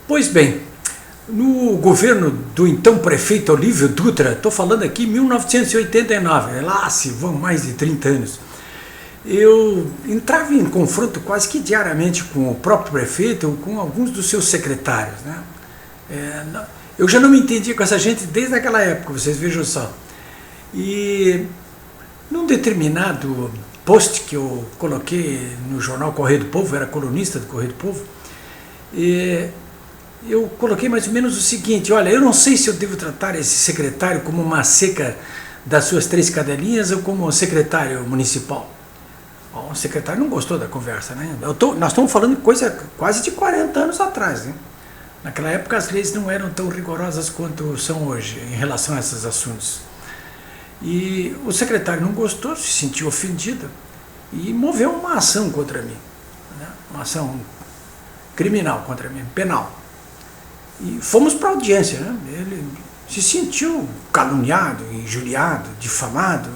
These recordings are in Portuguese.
Pois bem, no governo do então prefeito Olívio Dutra, estou falando aqui em 1989, lá se vão mais de 30 anos, eu entrava em confronto quase que diariamente com o próprio prefeito ou com alguns dos seus secretários, né? Eu já não me entendia com essa gente desde aquela época, vocês vejam só. E num determinado post que eu coloquei no jornal Correio do Povo, era colunista do Correio do Povo, eu coloquei mais ou menos o seguinte: olha, eu não sei se eu devo tratar esse secretário como uma seca das suas 3 cadelinhas ou como um secretário municipal. Bom, o secretário não gostou da conversa, né? Nós estamos falando de coisa quase de 40 anos atrás, né? Naquela época as leis não eram tão rigorosas quanto são hoje em relação a esses assuntos. E o secretário não gostou, se sentiu ofendido e moveu uma ação contra mim, né? Uma ação criminal contra mim, penal. E fomos para a audiência, né? Ele se sentiu caluniado, injuriado, difamado.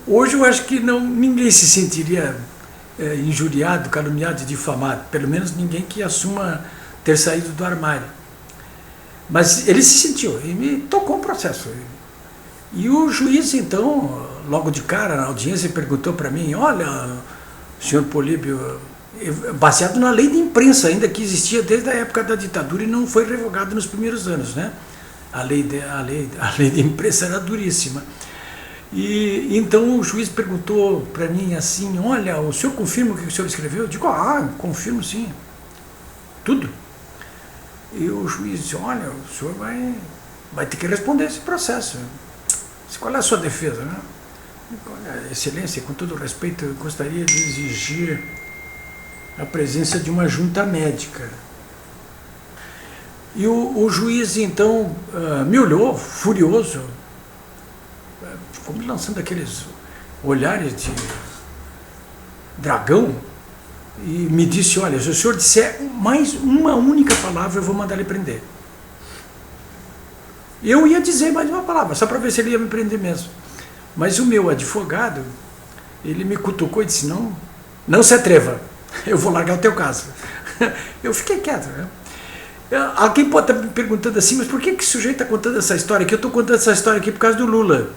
Hoje eu acho que ninguém se sentiria injuriado, caluniado e difamado, pelo menos ninguém que assuma ter saído do armário. Mas ele se sentiu e me tocou um processo. E o juiz, então, logo de cara, na audiência, perguntou para mim: olha, senhor Políbio, baseado na lei de imprensa, ainda que existia desde a época da ditadura e não foi revogada nos primeiros anos, né? A lei de imprensa era duríssima. E então o juiz perguntou para mim assim: olha, o senhor confirma o que o senhor escreveu? Eu digo: confirmo sim, tudo. E o juiz disse: olha, o senhor vai ter que responder esse processo. Qual é a sua defesa, né? Olha, excelência, com todo respeito, eu gostaria de exigir a presença de uma junta médica. E o juiz, então, me olhou, furioso, ficou me lançando aqueles olhares de dragão e me disse: olha, se o senhor disser mais uma única palavra, eu vou mandar ele prender. Eu ia dizer mais uma palavra, só para ver se ele ia me prender mesmo. Mas o meu advogado, ele me cutucou e disse: não se atreva, eu vou largar o teu caso. Eu fiquei quieto, né? Alguém pode estar me perguntando assim: mas por que esse sujeito está contando essa história aqui? Eu estou contando essa história aqui por causa do Lula.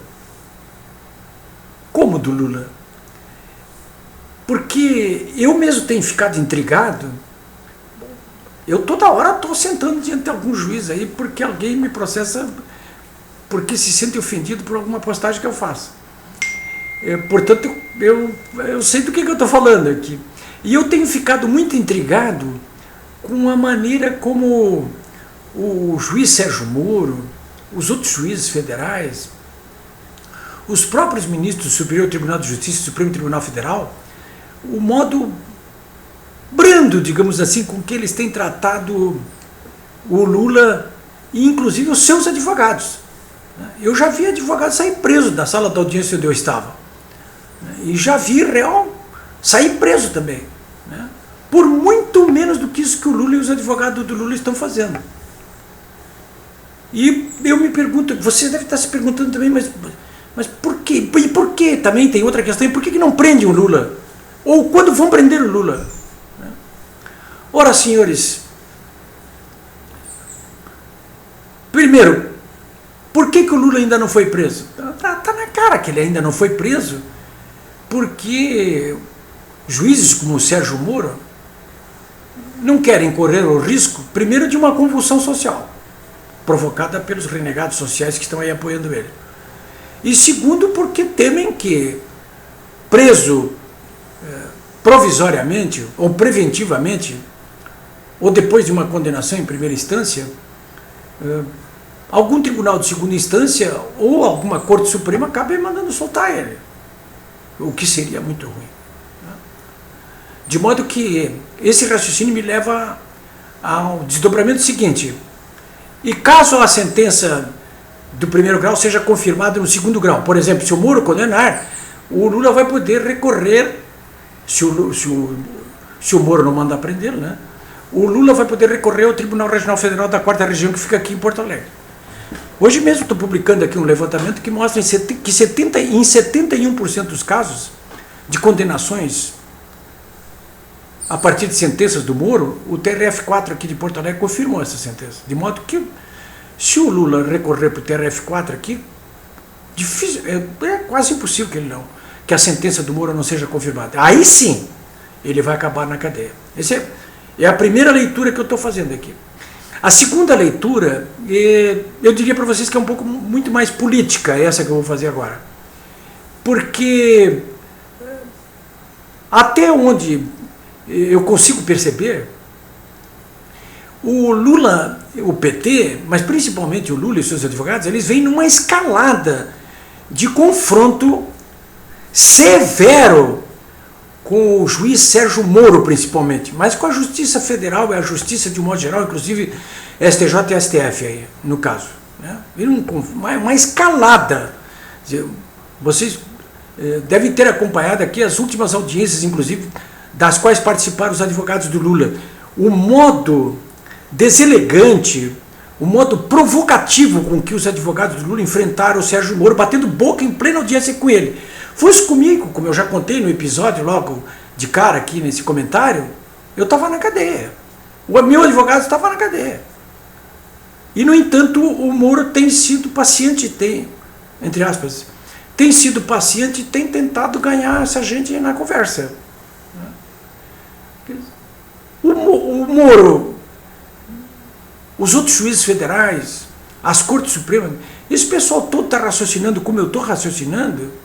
Como do Lula? Porque eu mesmo tenho ficado intrigado. Eu toda hora estou sentando diante de algum juiz aí porque alguém me processa porque se sente ofendido por alguma postagem que eu faço. Portanto, eu sei do que eu estou falando aqui. E eu tenho ficado muito intrigado com a maneira como o juiz Sérgio Moro, os outros juízes federais, os próprios ministros do Superior Tribunal de Justiça e do Supremo Tribunal Federal, o modo brando, digamos assim, com que eles têm tratado o Lula e inclusive os seus advogados. Eu já vi advogado sair preso da sala da audiência onde eu estava. E já vi réu sair preso também, né? Por muito menos do que isso que o Lula e os advogados do Lula estão fazendo. E eu me pergunto, você deve estar se perguntando também, mas por quê? E por que também tem outra questão, e por que não prendem o Lula? Ou quando vão prender o Lula? Ora, senhores, primeiro, por que o Lula ainda não foi preso? Está na cara que ele ainda não foi preso, porque juízes como o Sérgio Moro não querem correr o risco, primeiro, de uma convulsão social, provocada pelos renegados sociais que estão aí apoiando ele. E segundo, porque temem que, preso provisoriamente ou preventivamente, ou depois de uma condenação em primeira instância, algum tribunal de segunda instância ou alguma Corte Suprema acabe mandando soltar ele, o que seria muito ruim. De modo que esse raciocínio me leva ao desdobramento seguinte: e caso a sentença do primeiro grau seja confirmada no segundo grau, por exemplo, se o Moro condenar, o Lula vai poder recorrer, se o Moro não mandar prendê-lo, né? O Lula vai poder recorrer ao Tribunal Regional Federal da 4ª Região, que fica aqui em Porto Alegre. Hoje mesmo estou publicando aqui um levantamento que mostra que em 71% dos casos de condenações a partir de sentenças do Moro, o TRF4 aqui de Porto Alegre confirmou essa sentença. De modo que, se o Lula recorrer para o TRF4 aqui, difícil, é quase impossível que a sentença do Moro não seja confirmada. Aí sim, ele vai acabar na cadeia. Essa é a primeira leitura que eu estou fazendo aqui. A segunda leitura, eu diria para vocês que é um pouco muito mais política, essa que eu vou fazer agora. Porque até onde eu consigo perceber, o Lula, o PT, mas principalmente o Lula e seus advogados, eles vêm numa escalada de confronto severo com o juiz Sérgio Moro, principalmente, mas com a Justiça Federal e a Justiça de um modo geral, inclusive STJ e STF, aí, no caso. Né? Uma escalada. Vocês devem ter acompanhado aqui as últimas audiências, inclusive, das quais participaram os advogados do Lula. O modo deselegante, o modo provocativo com que os advogados do Lula enfrentaram o Sérgio Moro, batendo boca em plena audiência com ele. Fosse comigo, como eu já contei no episódio, logo de cara aqui nesse comentário, eu estava na cadeia. O meu advogado estava na cadeia. E, no entanto, o Moro tem sido paciente, entre aspas, tem sido paciente e tem tentado ganhar essa gente na conversa. O Moro, os outros juízes federais, as Cortes Supremas, esse pessoal todo está raciocinando como eu estou raciocinando,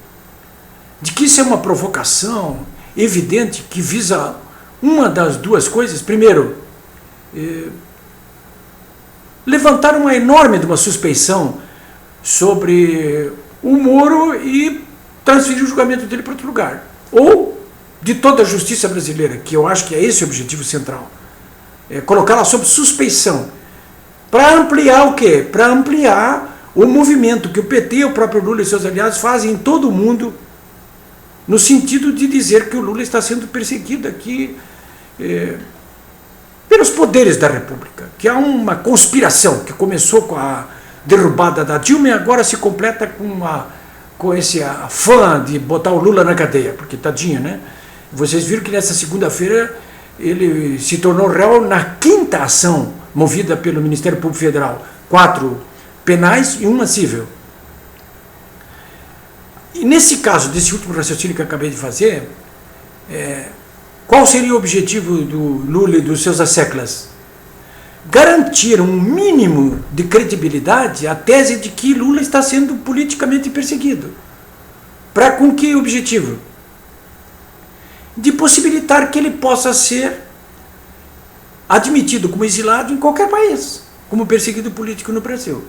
de que isso é uma provocação evidente que visa uma das duas coisas. Primeiro, levantar uma enorme de uma suspeição sobre o Moro e transferir o julgamento dele para outro lugar. Ou de toda a justiça brasileira, que eu acho que é esse o objetivo central. É colocá-la sob suspeição. Para ampliar o quê? Para ampliar o movimento que o PT, o próprio Lula e seus aliados fazem em todo o mundo, no sentido de dizer que o Lula está sendo perseguido aqui pelos poderes da República, que há uma conspiração que começou com a derrubada da Dilma e agora se completa com esse afã de botar o Lula na cadeia, porque tadinho, né? Vocês viram que nessa segunda-feira ele se tornou réu na 5ª ação movida pelo Ministério Público Federal, 4 penais e 1 civil. E nesse caso, desse último raciocínio que eu acabei de fazer, qual seria o objetivo do Lula e dos seus asseclas? Garantir um mínimo de credibilidade à tese de que Lula está sendo politicamente perseguido. Para com que objetivo? De possibilitar que ele possa ser admitido como exilado em qualquer país, como perseguido político no Brasil.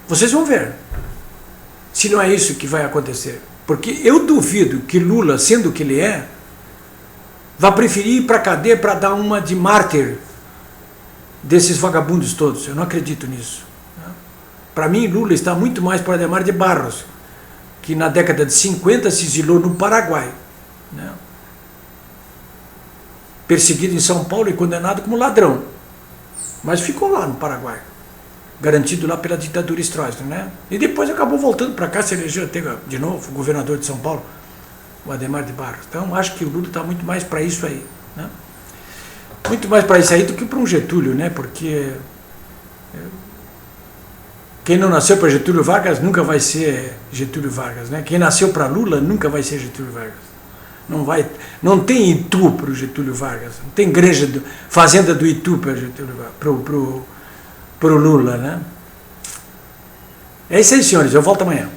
Vocês vão ver se não é isso que vai acontecer. Porque eu duvido que Lula, sendo o que ele é, vá preferir ir para a cadeia para dar uma de mártir desses vagabundos todos. Eu não acredito nisso. Para mim, Lula está muito mais para Adhemar de Barros, que na década de 50 se exilou no Paraguai, né? Perseguido em São Paulo e condenado como ladrão, mas ficou lá no Paraguai, garantido lá pela ditadura Stroessner, né? E depois acabou voltando para cá, se elegeu até de novo o governador de São Paulo, o Adhemar de Barros. Então acho que o Lula está muito mais para isso aí, né? Muito mais para isso aí do que para um Getúlio, né? Porque quem não nasceu para Getúlio Vargas nunca vai ser Getúlio Vargas, né? Quem nasceu para Lula nunca vai ser Getúlio Vargas. Não tem Itu para o Getúlio Vargas, não tem fazenda do Itu para o Lula, né? É isso aí, senhores, eu volto amanhã.